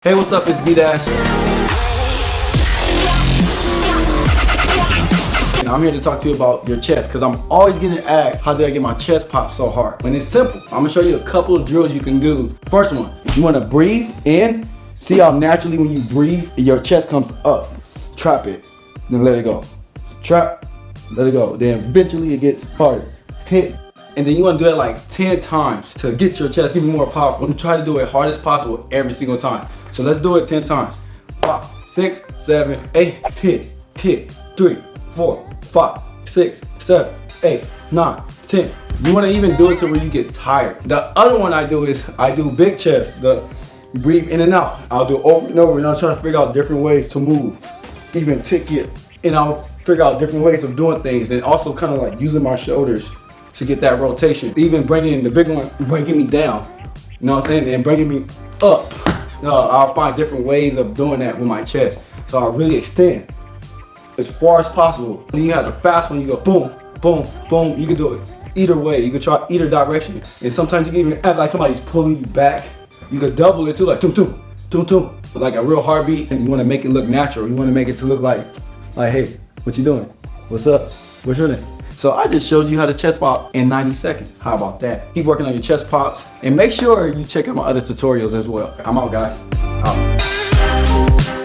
Hey, what's up? It's B-Dash. I'm here to talk to you about your chest because I'm always getting asked, how do I get my chest pop so hard? And it's simple. I'm gonna show you a couple of drills you can do. First one, you wanna breathe in. See how naturally when you breathe, your chest comes up. Trap it, then let it go. Trap, let it go. Then eventually it gets harder. Hit. And then you wanna do that like 10 times to get your chest even more powerful. And try to do it hard as possible every single time. So let's do it 10 times. 5, 6, 7, 8, hit, hit, 3, 4, 5, 6, 7, 8, 9, 10. You wanna even do it to where you get tired. The other one I do is, I do big chest, the breathe in and out. I'll do over and over and I'll try to figure out different ways to move, even tick it. And I'll figure out different ways of doing things and also kind of like using my shoulders to get that rotation. Even bringing the big one, breaking me down, you know what I'm saying? And bringing me up. I'll find different ways of doing that with my chest. So I really extend as far as possible. Then you have the fast one, you go boom, boom, boom. You can do it either way. You can try either direction. And sometimes you can even act like somebody's pulling you back. You could double it too, like tum tum, tum tum, like a real heartbeat. And you want to make it look natural. You want to make it to look like, hey, what you doing? What's up? What's your name? So I just showed you how to chest pop in 90 seconds. How about that? Keep working on your chest pops and make sure you check out my other tutorials as well. I'm out, guys. Out.